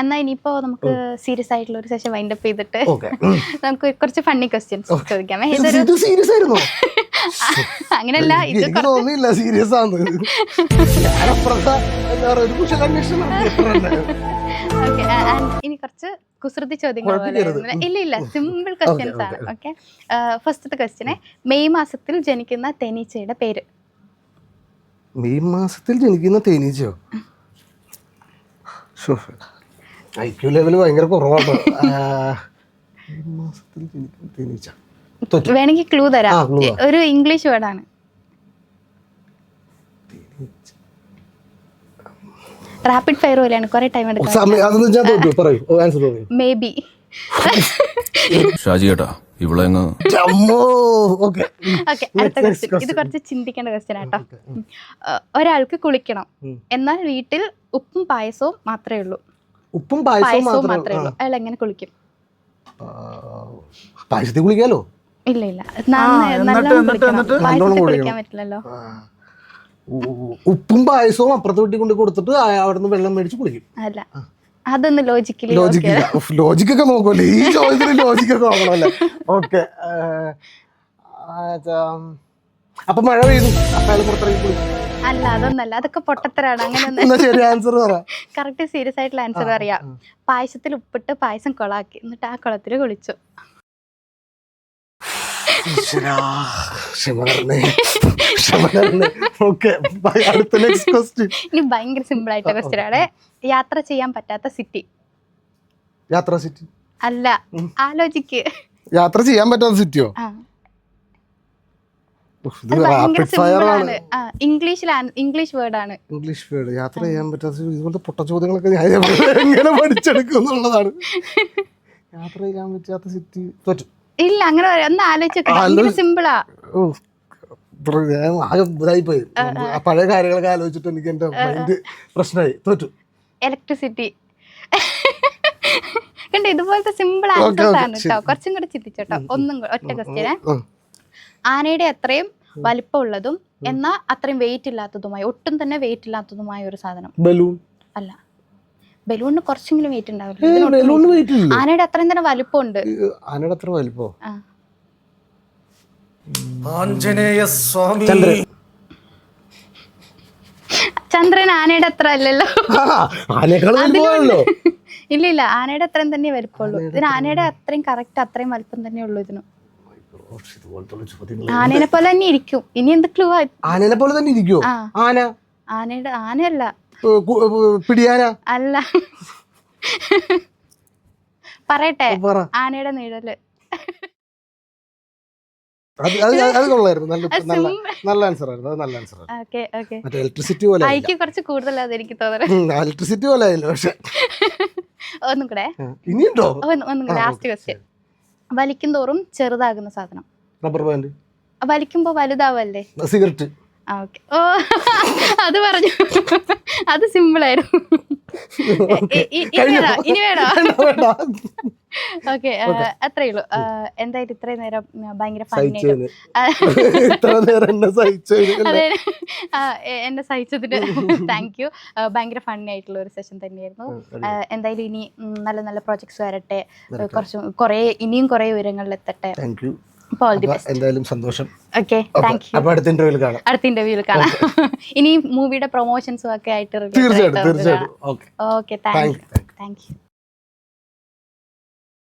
എന്നാൽ ഇനിയിപ്പോ നമുക്ക് സീരിയസ് ആയിട്ടുള്ള ഒരു സെഷൻ വൈൻഡ് അപ്പ് ചെയ്തിട്ട് നമുക്ക് കുറച്ച് ഫണ്ണി ക്വസ്റ്റ്യൻസ് ചോദിക്കാം. അങ്ങനെയല്ല, ഇത് സീരിയസ് ആണ്. ഇനി കുറച്ച് കുസൃതി ചോദ്യങ്ങൾ പോലെ. ഇല്ല, സിമ്പിൾ ക്വസ്റ്റ്യൻസ് ആണ്. ഓക്കെ, ഫസ്റ്റത്തെ ക്വസ്റ്റ്യന്, മെയ് മാസത്തിൽ ജനിക്കുന്ന തേനീച്ചയുടെ പേര്. മെയ് മാസത്തിൽ ജനിക്കുന്ന തേനീച്ചയോ? IQ ലെവൽ ഭയങ്കര കുറവാണ്. മാസത്തിൽ ജനിക്കുന്ന തേനീച്ച വേണമെങ്കിൽ ക്ലൂ തരാം. ഒരു ഇംഗ്ലീഷ് വേർഡാണ്. റാപ്പിഡ് ഫയർ പോലെയാണ്, കുറെ ടൈം എടുക്കും. May be. ഷാജിയേട്ടാ ഇവിടെ അടുത്ത ക്വസ്റ്റ്യൻ, ഇത് കുറച്ച് ചിന്തിക്കേണ്ട ക്വസ്റ്റ്യൻ ആട്ടോ. ഒരാൾക്ക് കുളിക്കണം, എന്നാൽ വീട്ടിൽ ഉപ്പും പായസവും മാത്രമേ ഉള്ളൂ. ഉപ്പും പായസവും മാത്രമേ ഉള്ളൂ. അയാൾ എങ്ങനെ കുളിക്കും? പായസത്തിൽ കുളിക്കാലോ? ഇല്ല, പായസത്തിൽ കുളിക്കാൻ പറ്റില്ലല്ലോ. ഉപ്പും പായസവും അപ്പുറത്ത് വീട്ടിൽ കൊണ്ട് കൊടുത്തിട്ട് അവിടെ നിന്ന് വെള്ളം മേടിച്ച് കുളിക്കും. അല്ല, അതൊന്ന് ലോജിക്കൊക്കെ നോക്കുമല്ലേ ഈ ചോദ്യത്തിന്? ലോജിക്കൊക്കെ നോക്കണമല്ലേ? ഓക്കെ, അപ്പൊ മഴ പെയ്തു, അപ്പൊ അയാൾ പുറത്തിറങ്ങി കുളിക്കും. അല്ല, അതൊന്നല്ല, അതൊക്കെ പൊട്ടത്തരാണ്. അങ്ങനെ ശരി ആൻസർ പറ. കറക്റ്റ് സീരിയസ് ആയിട്ടുള്ള ആൻസർ അറിയാം. പായസത്തിൽ ഉപ്പിട്ട് പായസം കൊളാക്കി, എന്നിട്ട് ആ കുളത്തില് കുളിച്ചു. ഇനി ഭയങ്കര സിമ്പിൾ ആയിട്ടുള്ള ക്വസ്റ്റ്യൻ ആണ്. യാത്ര ചെയ്യാൻ പറ്റാത്ത സിറ്റി. യാത്ര സിറ്റി അല്ല, ആലോചിക്ക്. യാത്ര ചെയ്യാൻ പറ്റാത്ത സിറ്റിയോ? ഇംഗ്ലീഷ് വേർഡ് ആണ്. English word. യാത്ര ചെയ്യാൻ പറ്റാത്ത ഇതുപോലത്തെ പൊട്ട ചോദ്യങ്ങളൊക്കെ ഞാൻ എങ്ങനെ പഠിച്ചെടുക്കും എന്നുള്ളതാണ്. യാത്ര ചെയ്യാൻ പറ്റാത്ത സിറ്റി തോറ്റു. ഇല്ല, അങ്ങനെ ഒന്ന് ആലോചിച്ച്. സിമ്പിളാ. ഇതായിപ്പോയി. പഴയ കാര്യങ്ങളൊക്കെ ആലോചിച്ചിട്ട് എനിക്ക് എന്റെ മൈൻഡ് പ്രശ്നമായി. തോറ്റു. ഇലക്ട്രിസിറ്റി. കണ്ടോ, ഇതുപോലത്തെ സിമ്പിൾ ആൻസേഴ്സ് ആണ് കേട്ടോ. കുറച്ചും കൂടെ ചിന്തിച്ചോട്ടോ. ഒറ്റ ക്വസ്റ്റ്യന്. ആനയുടെ അത്രയും വലിപ്പമുള്ളതും എന്നാൽ അത്രയും വെയിറ്റ് ഇല്ലാത്തതുമായ, ഒട്ടും തന്നെ വെയിറ്റ് ഇല്ലാത്തതുമായ ഒരു സാധനം. ബലൂൺ. അല്ല, ബലൂണിന് കുറച്ചെങ്കിലും വെയിറ്റ് ഉണ്ടാവില്ല. ആനയുടെ അത്രയും തന്നെ വലിപ്പമുണ്ട്. ആനയുടെ അത്ര വലിപ്പോ? ചന്ദ്രൻ ആനയുടെ അത്ര അല്ലല്ലോ. ഇല്ല, ആനയുടെ അത്രയും തന്നെ വലിപ്പമുള്ളൂ. ഇതിന് ആനയുടെ അത്രയും കറക്റ്റ് അത്രയും വലിപ്പം തന്നെ ഉള്ളൂ ഇതിന്. ആനേനെ പോലെ തന്നെ ഇരിക്കും. ഇനി എന്ത് ക്ലൂ? ആനേനെ പോലെ തന്നെ ഇരിക്കുമോ? ആനയുടെ ആനയല്ല. പിടിയാന അല്ല. പറയട്ടെ, ആനയുടെ നിഴല്. അത് കൊള്ളായിരുന്നു. നല്ല ആൻസർ ആയിരുന്നു. അത് നല്ല ആൻസർ ആയിരുന്നു. ഇലക്ട്രിസിറ്റി പോലെ കുറച്ച് കൂടുതലാന്ന് എനിക്ക് തോന്നുന്നത്. ഇലക്ട്രിസിറ്റി പോലെ ആയില്ലോ. പക്ഷെ ഒന്നും കൂടെ. ഇനിയുണ്ടോ? Last question. വലിക്കും തോറും ചെറുതാകുന്ന സാധനം. Rubber band. വലിക്കുമ്പോ വലുതാവല്ലേ? സിഗരറ്റ്. ഓ, അത് പറഞ്ഞു. അത് സിമ്പിൾ ആയിരുന്നു. ഇനി വേണോ? ഓക്കെ, അത്രേ ഉള്ളൂ. എന്തായാലും ഇത്രയും നേരം ഭയങ്കര ഫണ്ണായിട്ട് അതെ, എന്നെ സഹിച്ചതിന് താങ്ക് യു. ഭയങ്കര ഫണ്ണി ആയിട്ടുള്ള ഒരു സെഷൻ തന്നെയായിരുന്നു. എന്തായാലും ഇനി നല്ല നല്ല പ്രോജക്ട്സ് വരട്ടെ, ഇനിയും കുറെ ഉയരങ്ങളിൽ എത്തട്ടെ. എന്തായാലും സന്തോഷം. Okay, thank you. അടുത്ത ഇന്റർവ്യൂവിൽ കാണാം. ഇനി മൂവിയുടെ പ്രൊമോഷൻസും ഒക്കെ ആയിട്ട്. തീർച്ചയായിട്ടും. Okay, thank you.